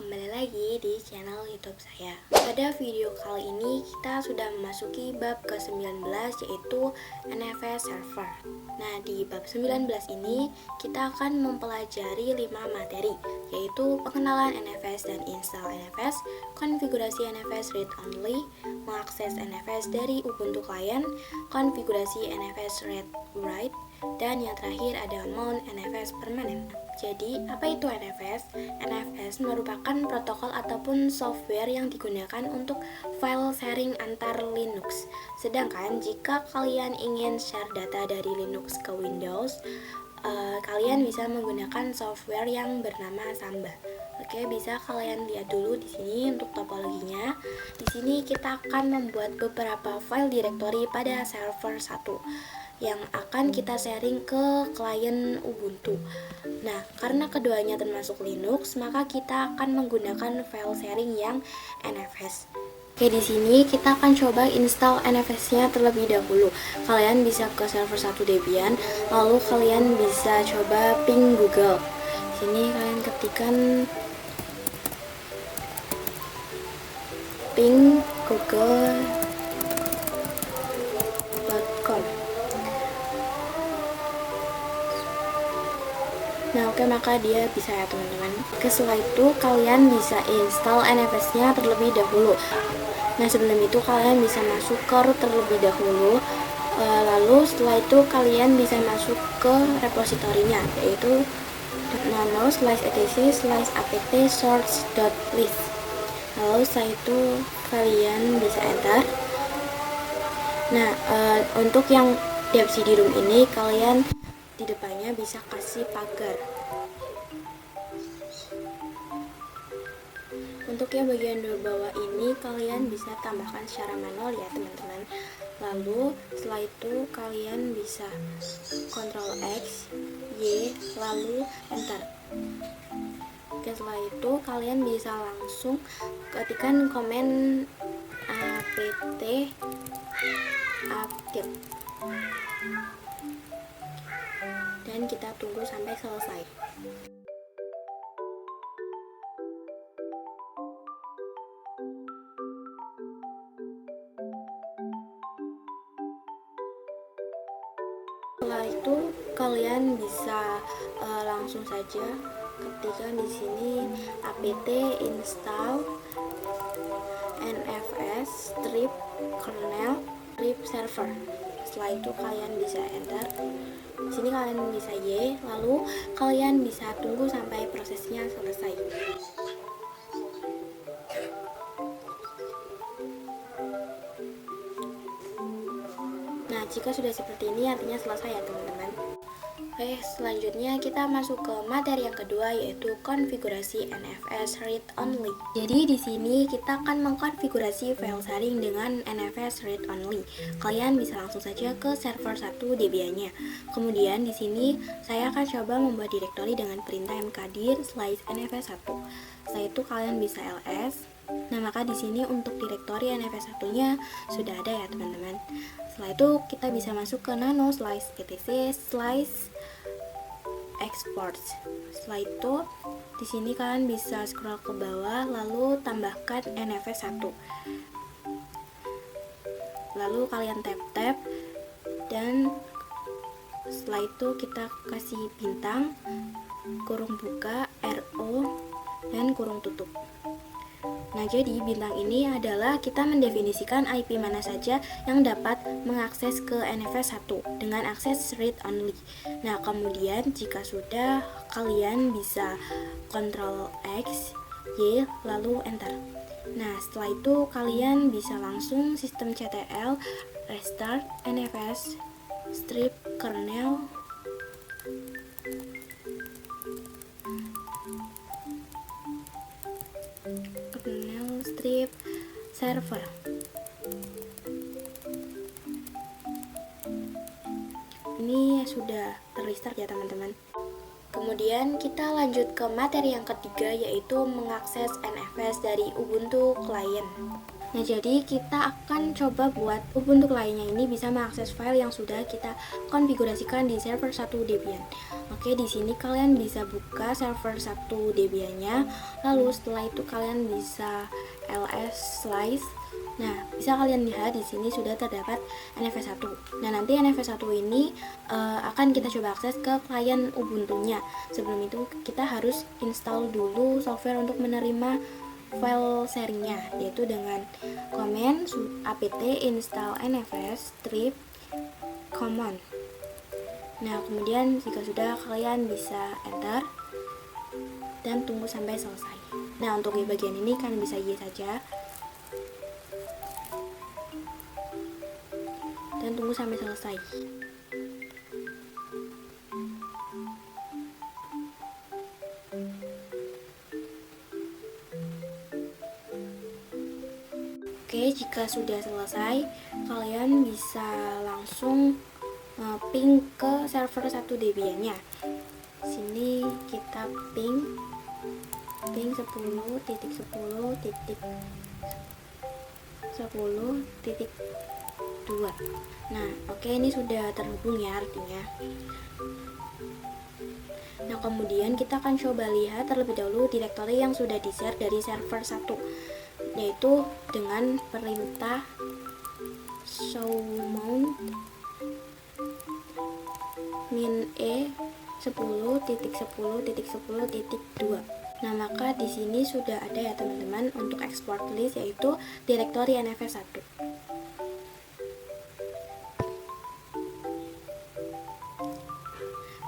kembali lagi di channel YouTube saya. Pada video kali ini kita sudah memasuki bab ke-19 yaitu NFS Server. Nah, di bab 19 ini kita akan mempelajari 5 materi yaitu pengenalan NFS dan install NFS, konfigurasi NFS read only, mengakses NFS dari Ubuntu Client, konfigurasi NFS read write, dan yang terakhir ada mount NFS permanen. Jadi, apa itu NFS? NFS merupakan protokol ataupun software yang digunakan untuk file sharing antar Linux. Sedangkan jika kalian ingin share data dari Linux ke Windows, kalian bisa menggunakan software yang bernama Samba. Oke, bisa kalian lihat dulu di sini untuk topologinya. Di sini kita akan membuat beberapa file directory pada server 1 yang akan kita sharing ke klien Ubuntu. Nah, karena keduanya termasuk Linux, maka kita akan menggunakan file sharing yang NFS. Oke, di sini kita akan coba install NFS-nya terlebih dahulu. Kalian bisa ke server 1 Debian, lalu kalian bisa coba ping Google. Di sini kalian ketikkan ping google.com. Nah, oke, maka dia bisa ya teman-teman. Setelah itu kalian bisa install NFS-nya terlebih dahulu. Nah, sebelum itu kalian bisa masuk ke root terlebih dahulu. Lalu setelah itu kalian bisa masuk ke repositorinya, yaitu nano/etc/apt/source.list. Lalu setelah itu kalian bisa enter. Nah, untuk yang dev cd-rom ini kalian di depannya bisa kasih pagar. Untuk yang bagian bawah ini kalian bisa tambahkan secara manual ya teman-teman. Lalu setelah itu kalian bisa Ctrl X, Y, lalu enter. Oke, setelah itu kalian bisa langsung ketikkan komen apt update dan kita tunggu sampai selesai. Setelah itu kalian bisa langsung saja ketikkan di sini apt install nfs strip kernel strip server. Setelah itu kalian bisa enter. Di sini kalian bisa Y, lalu kalian bisa tunggu sampai prosesnya selesai. Nah, jika sudah seperti ini artinya selesai ya teman-teman. Oke, selanjutnya kita masuk ke materi yang kedua yaitu konfigurasi NFS read only. Jadi di sini kita akan mengkonfigurasi file sharing dengan NFS read only. Kalian bisa langsung saja ke server 1 Debian-nya. Kemudian di sini saya akan coba membuat directory dengan perintah mkdir /nfs1. Setelah itu kalian bisa ls. Nah, maka di sini untuk directory NFS 1-nya sudah ada ya teman-teman. Setelah itu kita bisa masuk ke nano/etc/exports. Setelah itu di sini kalian bisa scroll ke bawah lalu tambahkan NFS 1. Lalu kalian tap dan setelah itu kita kasih bintang, kurung buka, RO, dan kurung tutup. Nah, jadi bintang ini adalah kita mendefinisikan IP mana saja yang dapat mengakses ke NFS 1 dengan akses read only. Nah, kemudian jika sudah, kalian bisa Ctrl X, Y, lalu enter. Nah, setelah itu kalian bisa langsung systemctl restart NFS strip kernel strip server. Ini sudah terrestart ya teman-teman. kemudian kita lanjut ke materi yang ketiga, yaitu mengakses NFS dari Ubuntu Client. Nah, jadi kita akan coba buat Ubuntu Client-nya ini bisa mengakses file yang sudah kita konfigurasikan di server 1 Debian. Oke, di sini kalian bisa buka server 1 Debian-nya, lalu setelah itu kalian bisa ls slice. Nah, bisa kalian lihat di sini sudah terdapat NFS 1. Nah, nanti NFS 1 ini akan kita coba akses ke klien Ubuntu-nya. Sebelum itu kita harus install dulu software untuk menerima file sharingnya, yaitu dengan command apt install nfs strip common. Nah, kemudian jika sudah, kalian bisa enter dan tunggu sampai selesai. Nah, untuk di bagian ini kalian bisa yes saja dan tunggu sampai selesai. Oke, jika sudah selesai, kalian bisa langsung ping ke server 1 Debian-nya. Sini kita ping 10.10.10.2. Nah, oke, ini sudah terhubung ya artinya. Nah, kemudian kita akan coba lihat terlebih dahulu direktori yang sudah di-share dari server 1, yaitu dengan perintah show mount -e 10.10.10.2. Nah, maka di sini sudah ada ya teman-teman untuk export list, yaitu direktori NFS 1.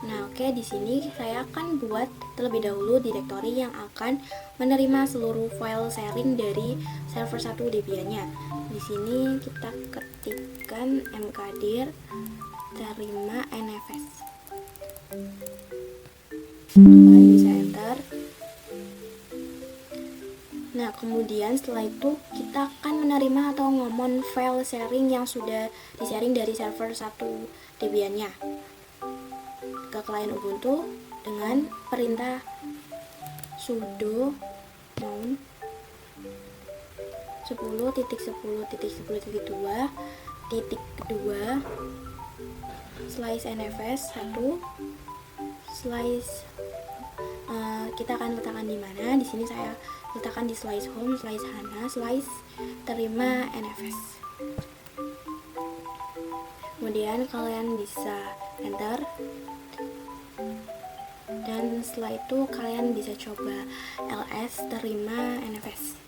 Nah, oke, di sini saya akan buat terlebih dahulu direktori yang akan menerima seluruh file sharing dari server 1 Debian-nya. Di sini kita ketikkan mkdir terima NFS. Kalian bisa enter. Nah, kemudian setelah itu kita akan menerima atau ngomong file sharing yang sudah di-sharing dari server 1 Debian-nya ke klien Ubuntu dengan perintah sudo mount 10.10.10.2 slice nfs 1 slice kita akan letakkan di mana. Di sini saya letakkan di slice home, slice hana, slice terima nfs. Kemudian kalian bisa enter, dan setelah itu kalian bisa coba ls terima nfs.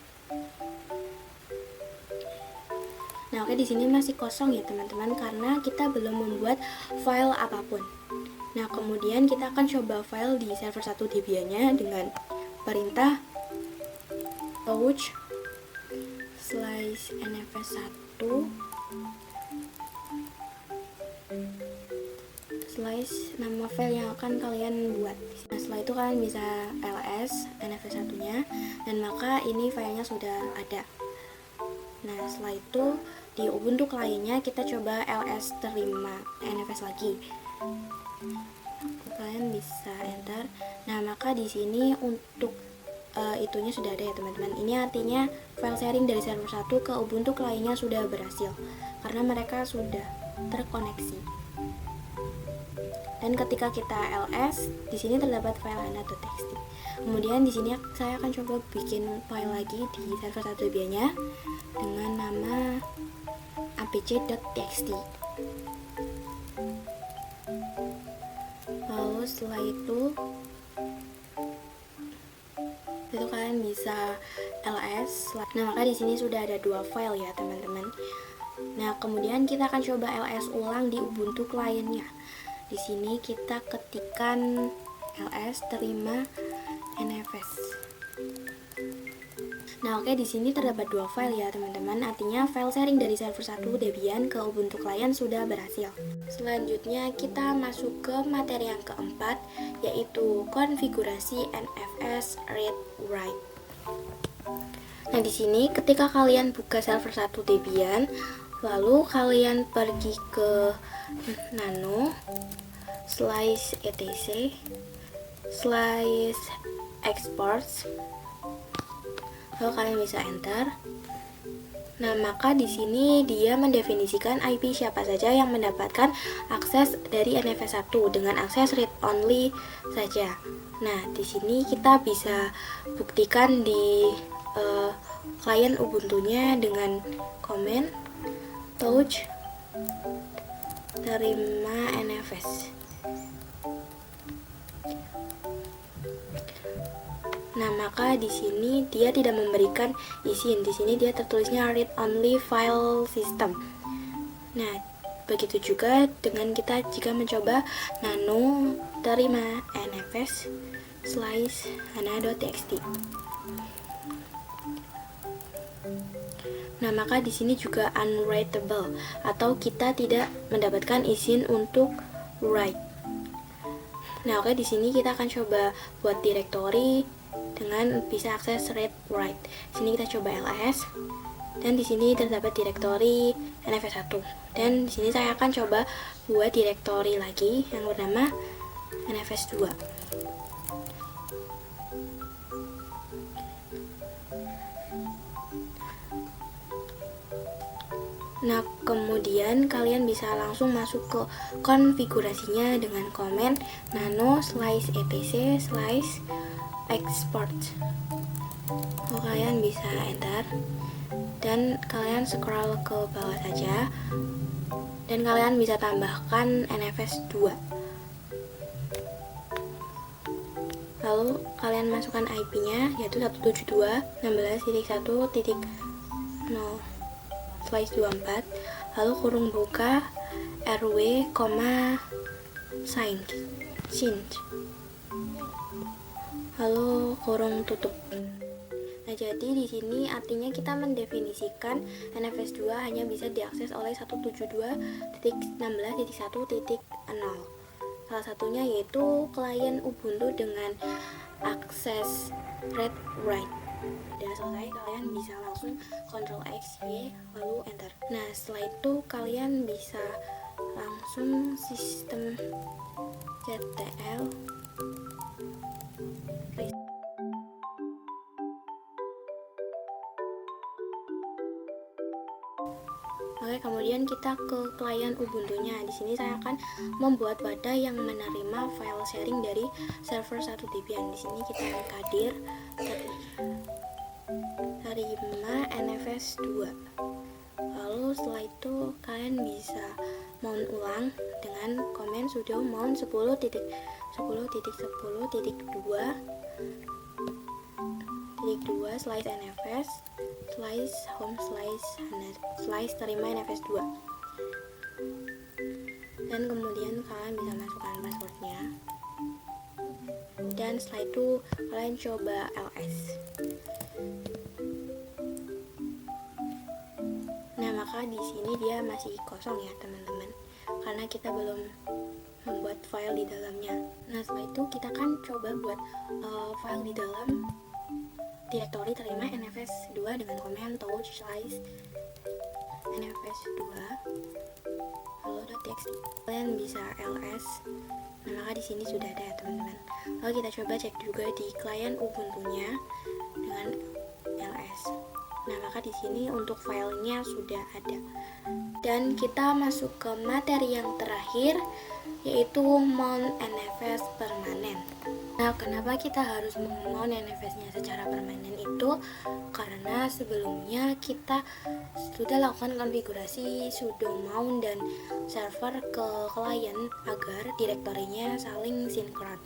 Nah, oke, di sini masih kosong ya teman-teman, karena kita belum membuat file apapun. Nah, kemudian kita akan coba file di server 1 Debian-nya dengan perintah touch slice nfs 1 slice nama file yang akan kalian buat. Nah, setelah itu kalian bisa ls nfs 1-nya, dan maka ini filenya sudah ada. Nah, setelah itu di Ubuntu Client-nya kita coba ls terima nfs lagi. Kalian bisa enter. Nah, maka di sini untuk itunya sudah ada ya teman-teman. Ini artinya file sharing dari server 1 ke Ubuntu Client-nya sudah berhasil karena mereka sudah terkoneksi. Dan ketika kita ls, di sini terdapat file hana.txt. Kemudian di sini saya akan coba bikin file lagi di server 1 Debian-nya dengan nama apc.txt. Lalu setelah itu kalian bisa ls. Nah, maka di sini sudah ada dua file ya teman-teman. Nah, kemudian kita akan coba ls ulang di Ubuntu Client-nya. Di sini kita ketikkan ls terima nfs. Nah, oke, di sini terdapat dua file ya teman-teman. Artinya file sharing dari server 1 Debian ke Ubuntu Client sudah berhasil. Selanjutnya kita masuk ke materi yang keempat, yaitu konfigurasi NFS read write. Nah, di sini ketika kalian buka server 1 Debian, lalu kalian pergi ke nano slice etc, slice exports. Lalu kalian bisa enter. Nah, maka di sini dia mendefinisikan IP siapa saja yang mendapatkan akses dari NFS 1 dengan akses read only saja. Nah, di sini kita bisa buktikan di klien Ubuntu-nya dengan komen touch terima NFS. Nah, maka di sini dia tidak memberikan izin. Di sini dia tertulisnya read only file system. Nah, begitu juga dengan kita jika mencoba nano terima NFS slice hana.txt. Nah, maka di sini juga unwritable atau kita tidak mendapatkan izin untuk write. Nah, oke, di sini kita akan coba buat direktori dengan bisa akses read write. Sini kita coba ls dan di sini terdapat direktori NFS 1. Dan di sini saya akan coba buat direktori lagi yang bernama NFS 2. Nah, kemudian kalian bisa langsung masuk ke konfigurasinya dengan komen nano slice etc slice export. Kalian bisa enter dan kalian scroll ke bawah saja dan kalian bisa tambahkan NFS 2. Lalu kalian masukkan IP-nya yaitu 172.16.1.0 slice 24, lalu kurung buka rw, change, lalu kurung tutup. Nah, jadi di sini artinya kita mendefinisikan NFS 2 hanya bisa diakses oleh 172.16.1.0. Salah satunya yaitu klien Ubuntu dengan akses read write. Udah selesai, kalian bisa langsung Ctrl X, Y, lalu enter. Nah, setelah itu kalian bisa langsung sistem ctl Oke, kemudian kita ke klien Ubuntu-nya. Di sini saya akan membuat wadah yang menerima file sharing dari server 1 Debian. Di sini kita kadir terima NFS 2. Lalu setelah itu kalian bisa mount ulang dengan komen sudo mount 10.10.10.2 slice NFS slice home slice terima NFS 2. Dan kemudian kalian bisa masukkan passwordnya. Dan setelah itu kalian coba ls. Nah, maka di sini dia masih kosong ya, teman-teman. Karena kita belum membuat file di dalamnya. Nah, setelah itu kita kan coba buat file di dalam direktori terima NFS 2 dengan komen touch slice NFS 2 lalu .txt. Kalian bisa ls. Nah, maka di sini sudah ada ya, teman-teman. Lalu kita coba cek juga di klien Ubuntu-nya dengan ls. Nah, maka di sini untuk filenya sudah ada. Dan kita masuk ke materi yang terakhir, yaitu mount NFS permanen. Nah, kenapa kita harus mount NFS-nya secara permanen itu? Karena sebelumnya kita sudah lakukan konfigurasi sudo mount dan server ke klien agar direktorinya saling sinkron.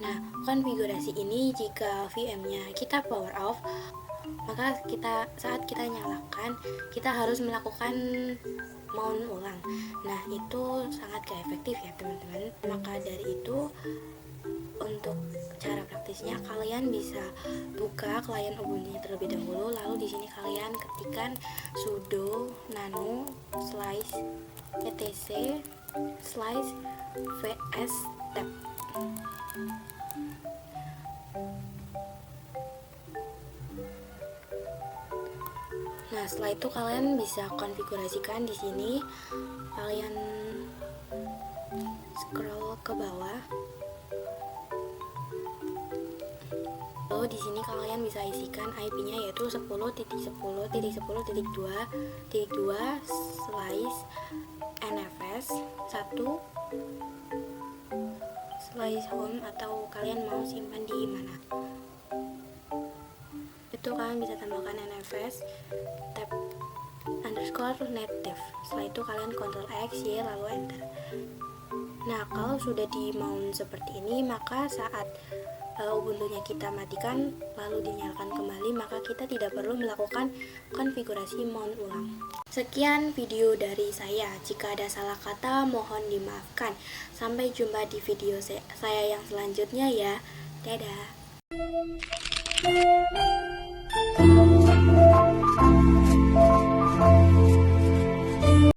Nah, konfigurasi ini jika VM-nya kita power off, maka saat kita nyalakan, kita harus melakukan mount ulang. Nah, itu sangat gak efektif ya, teman-teman. Maka dari itu, untuk cara praktisnya kalian bisa buka klien Ubuntu terlebih dahulu, lalu di sini kalian ketikkan sudo nano slice etc slice vs tab. Nah, setelah itu kalian bisa konfigurasikan di sini. Kalian scroll ke bawah. Lalu di sini kalian bisa isikan IP-nya yaitu 10.10.10.2.2 slice NFS 1 slice home, atau kalian mau simpan di mana. Itu kalian bisa tambahkan NFS tab underscore native. Setelah itu kalian Ctrl X, Y, lalu enter. Nah, kalau sudah di mount seperti ini, maka saat Ubuntu-nya kita matikan lalu dinyalakan kembali, maka kita tidak perlu melakukan konfigurasi mount ulang. Sekian video dari saya. Jika ada salah kata mohon dimaafkan. Sampai jumpa di video saya yang selanjutnya ya. Dadah.